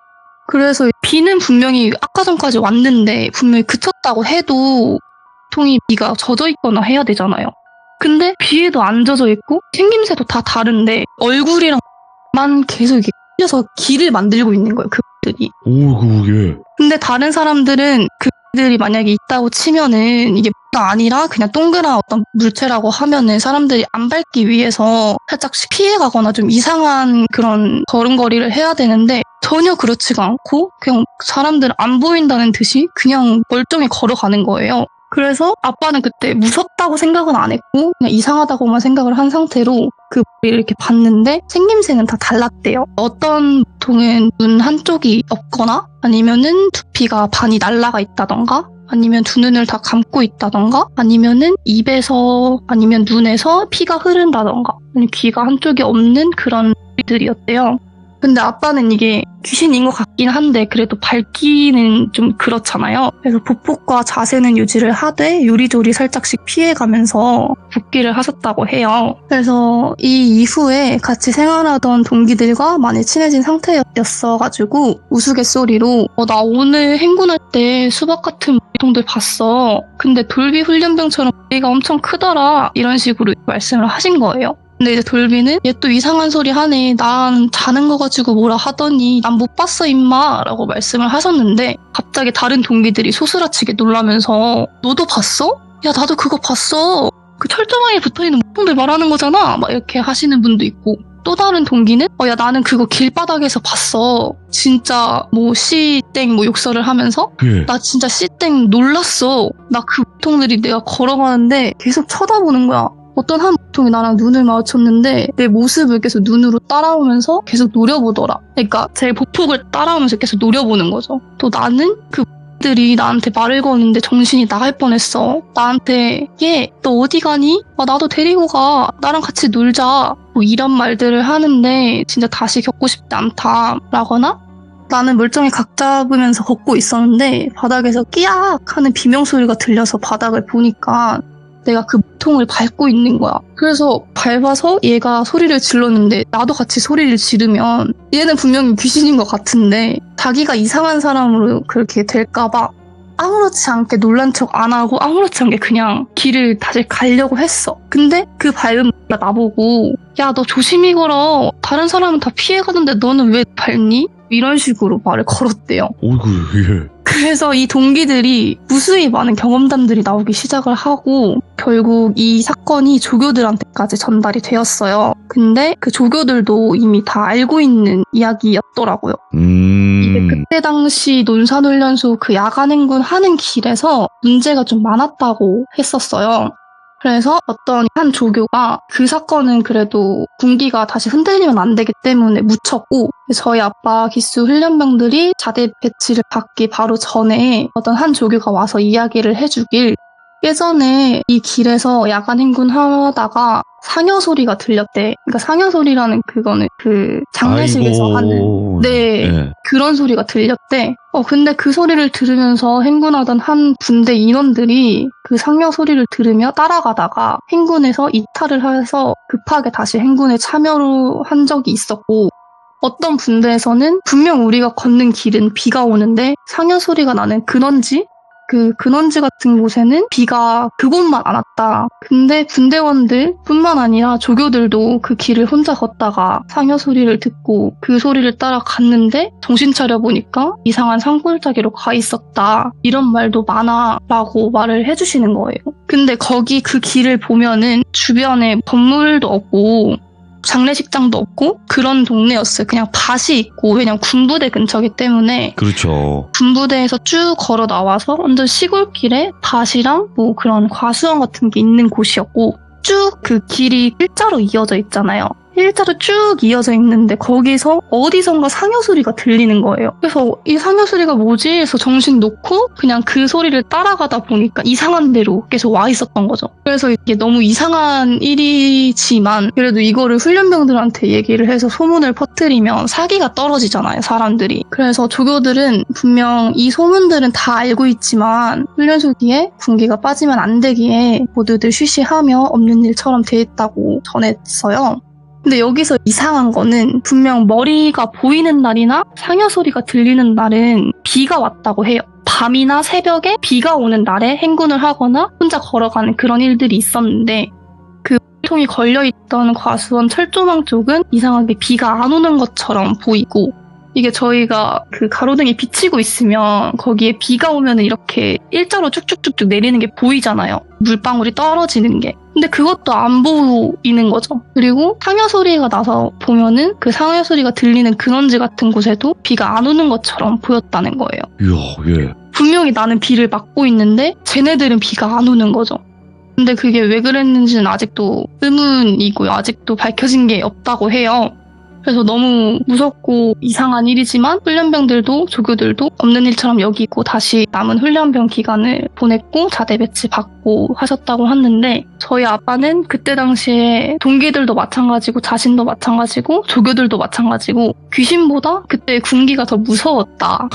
그래서 비는 분명히 아까 전까지 왔는데 분명히 그쳤다고 해도 통이 비가 젖어 있거나 해야 되잖아요. 근데 비에도 안 젖어 있고 생김새도 다 다른데 얼굴이랑만 계속 이렇게 끌려서 길을 만들고 있는 거예요. 그들이. 오, 그게. 근데 다른 사람들은 그들이 만약에 있다고 치면은 이게 가 아니라 그냥 동그란 어떤 물체라고 하면은 사람들이 안 밟기 위해서 살짝씩 피해가거나 좀 이상한 그런 걸음걸이를 해야 되는데 전혀 그렇지가 않고 그냥 사람들 안 보인다는 듯이 그냥 멀쩡히 걸어가는 거예요. 그래서 아빠는 그때 무섭다고 생각은 안 했고 그냥 이상하다고만 생각을 한 상태로 그 머리를 이렇게 봤는데 생김새는 다 달랐대요. 어떤 보통은 눈 한쪽이 없거나 아니면은 두피가 반이 날라가 있다던가 아니면 두 눈을 다 감고 있다던가 아니면은 입에서 아니면 눈에서 피가 흐른다던가 아니면 귀가 한쪽이 없는 그런 들이었대요. 근데 아빠는 이게 귀신인 것 같긴 한데 그래도 밝기는 좀 그렇잖아요. 그래서 보폭과 자세는 유지를 하되 요리조리 살짝씩 피해가면서 복귀를 하셨다고 해요. 그래서 이 이후에 같이 생활하던 동기들과 많이 친해진 상태였어가지고 우스갯소리로 나 오늘 행군할 때 수박 같은 머리통들 봤어. 근데 돌비 훈련병처럼 머리가 엄청 크더라. 이런 식으로 말씀을 하신 거예요. 근데 이제 돌비는 얘 또 이상한 소리 하네. 난 자는 거 가지고 뭐라 하더니 난 못 봤어 임마 라고 말씀을 하셨는데 갑자기 다른 동기들이 소스라치게 놀라면서 너도 봤어? 야 나도 그거 봤어. 그 철조망에 붙어있는 목통들 말하는 거잖아. 막 이렇게 하시는 분도 있고 또 다른 동기는 야 나는 그거 길바닥에서 봤어. 진짜 뭐 씨땡 뭐 욕설을 하면서 나 진짜 씨땡 놀랐어. 나 그 목통들이 내가 걸어가는데 계속 쳐다보는 거야. 어떤 한 보통이 나랑 눈을 마주쳤는데 내 모습을 계속 눈으로 따라오면서 계속 노려보더라. 그러니까 제 보폭을 따라오면서 계속 노려보는 거죠. 또 나는 그 들이 나한테 말을 거는데 정신이 나갈 뻔했어. 나한테 얘 너 어디 가니? 나도 데리고 가. 나랑 같이 놀자. 뭐 이런 말들을 하는데 진짜 다시 겪고 싶지 않다 라거나 나는 멀쩡히 각 잡으면서 걷고 있었는데 바닥에서 끼악 하는 비명소리가 들려서 바닥을 보니까 내가 그 통을 밟고 있는 거야. 그래서 밟아서 얘가 소리를 질렀는데 나도 같이 소리를 지르면 얘는 분명히 귀신인 것 같은데 자기가 이상한 사람으로 그렇게 될까봐 아무렇지 않게 놀란 척 안 하고 아무렇지 않게 그냥 길을 다시 가려고 했어. 근데 그 밟은 나보고 야 너 조심히 걸어. 다른 사람은 다 피해가는데 너는 왜 밟니? 이런 식으로 말을 걸었대요. 어이구, 예. 그래서 이 동기들이 무수히 많은 경험담들이 나오기 시작을 하고 결국 이 사건이 조교들한테까지 전달이 되었어요. 근데 그 조교들도 이미 다 알고 있는 이야기였더라고요. 이게 그때 당시 논산훈련소 그 야간 행군 하는 길에서 문제가 좀 많았다고 했었어요. 그래서 어떤 한 조교가 그 사건은 그래도 군기가 다시 흔들리면 안 되기 때문에 묻혔고, 저희 아빠 기수 훈련병들이 자대 배치를 받기 바로 전에 어떤 한 조교가 와서 이야기를 해주길, 예전에 이 길에서 야간 행군하다가 상여 소리가 들렸대. 그러니까 상여 소리라는 그거는 그 장례식에서 아이고. 하는 네. 그런 소리가 들렸대. 근데 그 소리를 들으면서 행군하던 한 분대 인원들이 그 상여 소리를 들으며 따라가다가 행군에서 이탈을 해서 급하게 다시 행군에 참여를 한 적이 있었고, 어떤 분대에서는 분명 우리가 걷는 길은 비가 오는데 상여 소리가 나는 근원지? 그 근원지 같은 곳에는 비가 그곳만 안 왔다. 근데 군대원들 뿐만 아니라 조교들도 그 길을 혼자 걷다가 상여 소리를 듣고 그 소리를 따라 갔는데 정신 차려 보니까 이상한 산골짜기로 가 있었다. 이런 말도 많아 라고 말을 해주시는 거예요. 근데 거기 그 길을 보면은 주변에 건물도 없고 장례식장도 없고 그런 동네였어요. 그냥 밭이 있고, 왜냐면 군부대 근처이기 때문에 그렇죠. 군부대에서 쭉 걸어 나와서 완전 시골길에 밭이랑 뭐 그런 과수원 같은 게 있는 곳이었고, 쭉 그 길이 일자로 이어져 있잖아요. 일자로 쭉 이어져 있는데 거기서 어디선가 상여 소리가 들리는 거예요. 그래서 이 상여 소리가 뭐지? 해서 정신 놓고 그냥 그 소리를 따라가다 보니까 이상한 데로 계속 와 있었던 거죠. 그래서 이게 너무 이상한 일이지만 그래도 이거를 훈련병들한테 얘기를 해서 소문을 퍼뜨리면 사기가 떨어지잖아요, 사람들이. 그래서 조교들은 분명 이 소문들은 다 알고 있지만 훈련소기에 군기가 빠지면 안 되기에 모두들 쉬쉬하며 없는 일처럼 돼 있다고 전했어요. 근데 여기서 이상한 거는 분명 머리가 보이는 날이나 상여 소리가 들리는 날은 비가 왔다고 해요. 밤이나 새벽에 비가 오는 날에 행군을 하거나 혼자 걸어가는 그런 일들이 있었는데, 그 통이 걸려있던 과수원 철조망 쪽은 이상하게 비가 안 오는 것처럼 보이고, 이게 저희가 그 가로등이 비치고 있으면 거기에 비가 오면 이렇게 일자로 쭉쭉쭉쭉 내리는 게 보이잖아요. 물방울이 떨어지는 게. 근데 그것도 안 보이는 거죠. 그리고 상여 소리가 나서 보면은 그 상여 소리가 들리는 근원지 같은 곳에도 비가 안 오는 것처럼 보였다는 거예요. 이야, 예. 분명히 나는 비를 맞고 있는데 쟤네들은 비가 안 오는 거죠. 근데 그게 왜 그랬는지는 아직도 의문이고요. 아직도 밝혀진 게 없다고 해요. 그래서 너무 무섭고 이상한 일이지만 훈련병들도 조교들도 없는 일처럼 여기고 다시 남은 훈련병 기간을 보냈고 자대 배치 받고 하셨다고 하는데, 저희 아빠는 그때 당시에 동기들도 마찬가지고 자신도 마찬가지고 조교들도 마찬가지고 귀신보다 그때 군기가 더 무서웠다.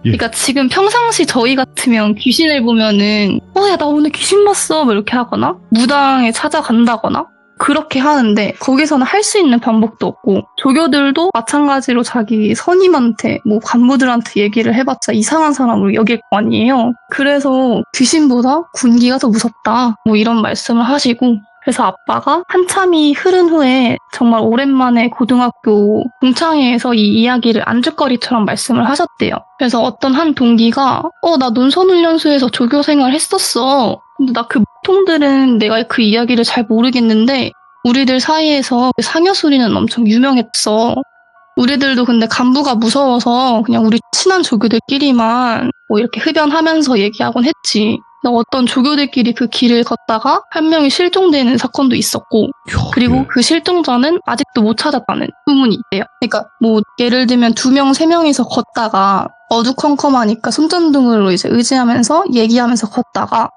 예. 그러니까 지금 평상시 저희 같으면 귀신을 보면은 야, 나 오늘 귀신 봤어 뭐 이렇게 하거나 무당에 찾아간다거나 그렇게 하는데, 거기서는 할 수 있는 방법도 없고, 조교들도 마찬가지로 자기 선임한테 뭐 간부들한테 얘기를 해봤자 이상한 사람으로 여길 거 아니에요. 그래서 귀신보다 군기가 더 무섭다 뭐 이런 말씀을 하시고, 그래서 아빠가 한참이 흐른 후에 정말 오랜만에 고등학교 동창회에서 이 이야기를 안주거리처럼 말씀을 하셨대요. 그래서 어떤 한 동기가 나 논선훈련소에서 조교 생활 했었어. 근데 나 그 통들은 내가 그 이야기를 잘 모르겠는데 우리들 사이에서 상여 소리는 엄청 유명했어. 우리들도 근데 간부가 무서워서 그냥 우리 친한 조교들끼리만 뭐 이렇게 흡연하면서 얘기하곤 했지. 어떤 조교들끼리 그 길을 걷다가 한 명이 실종되는 사건도 있었고, 그리고 예. 그 실종자는 아직도 못 찾았다는 소문이 있대요. 그러니까 뭐 예를 들면 2명, 3명이서 걷다가 어두컴컴하니까 손전등으로 이제 의지하면서 얘기하면서 걷다가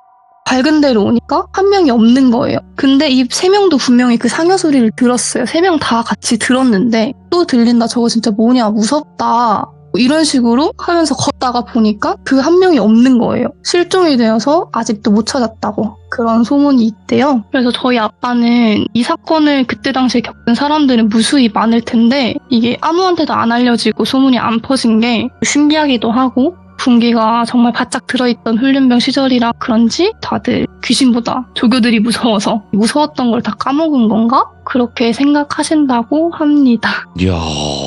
밝은 데로 오니까 한 명이 없는 거예요. 근데 이 3명도 분명히 그 상여 소리를 들었어요. 3명 다 같이 들었는데 또 들린다, 저거 진짜 뭐냐, 무섭다, 이런 식으로 하면서 걷다가 보니까 그 한 명이 없는 거예요. 실종이 되어서 아직도 못 찾았다고 그런 소문이 있대요. 그래서 저희 아빠는 이 사건을 그때 당시에 겪은 사람들은 무수히 많을 텐데 이게 아무한테도 안 알려지고 소문이 안 퍼진 게 신기하기도 하고, 군기가 정말 바짝 들어있던 훈련병 시절이라 그런지 다들 귀신보다 조교들이 무서워서 무서웠던 걸 다 까먹은 건가? 그렇게 생각하신다고 합니다. 이야,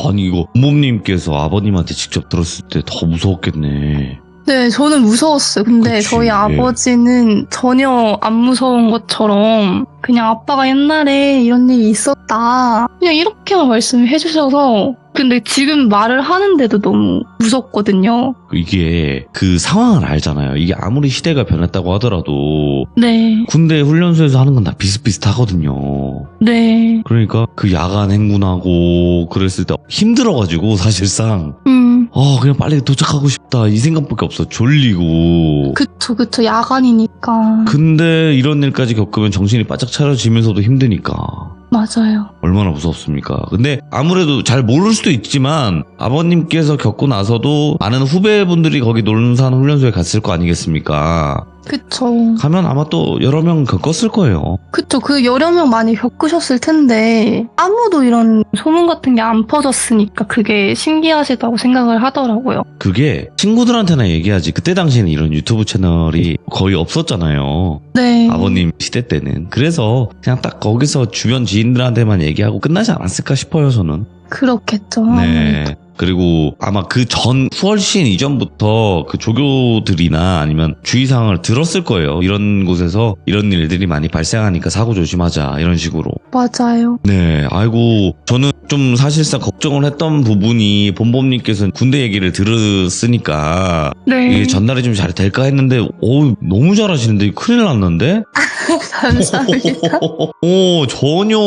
아니 이거 부모님께서 아버님한테 직접 들었을 때 더 무서웠겠네. 네, 저는 무서웠어요. 근데 그치, 저희 예. 아버지는 전혀 안 무서운 것처럼 그냥 아빠가 옛날에 이런 일이 있었다 그냥 이렇게만 말씀해 주셔서 근데 지금 말을 하는데도 너무 무섭거든요. 이게 그 상황을 알잖아요. 이게 아무리 시대가 변했다고 하더라도 네, 군대 훈련소에서 하는 건 다 비슷비슷하거든요. 네, 그러니까 그 야간 행군하고 그랬을 때 힘들어가지고 사실상 그냥 빨리 도착하고 싶다 이 생각밖에 없어. 졸리고. 그쵸, 야간이니까. 근데 이런 일까지 겪으면 정신이 바짝 차려지면서도 힘드니까 맞아요. 얼마나 무섭습니까? 근데 아무래도 잘 모를 수도 있지만 아버님께서 겪고 나서도 많은 후배분들이 거기 논산 훈련소에 갔을 거 아니겠습니까? 그쵸. 가면 아마 또 여러 명 겪었을 거예요. 그쵸. 그 여러 명 많이 겪으셨을 텐데 아무도 이런 소문 같은 게 안 퍼졌으니까 그게 신기하시다고 생각을 하더라고요. 그게 친구들한테나 얘기하지. 그때 당시에는 이런 유튜브 채널이 거의 없었잖아요. 네. 아버님 시대 때는. 그래서 그냥 딱 거기서 주변 지인들한테만 얘기하고 끝나지 않았을까 싶어요, 저는. 그렇겠죠. 네. 그리고 아마 그 훨씬 이전부터 그 조교들이나 아니면 주의사항을 들었을 거예요. 이런 곳에서 이런 일들이 많이 발생하니까 사고 조심하자 이런 식으로. 맞아요. 네, 아이고 저는 좀 사실상 걱정을 했던 부분이 본범님께서는 군대 얘기를 들었으니까 네. 이게 전달이 좀 잘 될까 했는데 너무 잘하시는데 큰일 났는데? 감사합니다. 전혀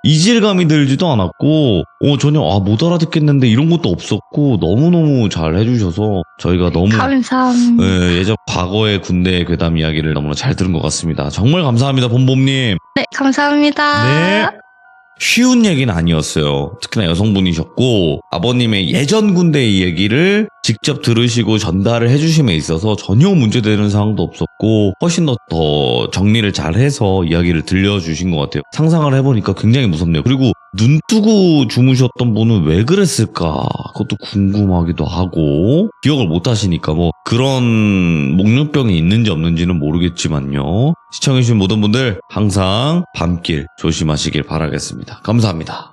이질감이 들지도 않았고 전혀 못 알아듣겠는데 이런 것도 없었고 너무너무 잘 해주셔서 저희가 너무 감사합니다. 예전 과거의 군대 괴담 이야기를 너무나 잘 들은 것 같습니다. 정말 감사합니다, 본범님. 네, 감사합니다. 네. 쉬운 얘기는 아니었어요. 특히나 여성분이셨고 아버님의 예전 군대의 얘기를 직접 들으시고 전달을 해주심에 있어서 전혀 문제되는 상황도 없었고 훨씬 더 정리를 잘해서 이야기를 들려주신 것 같아요. 상상을 해보니까 굉장히 무섭네요. 그리고 눈 뜨고 주무셨던 분은 왜 그랬을까? 그것도 궁금하기도 하고 기억을 못 하시니까 그런 목련병이 있는지 없는지는 모르겠지만요. 시청해주신 모든 분들 항상 밤길 조심하시길 바라겠습니다. 감사합니다.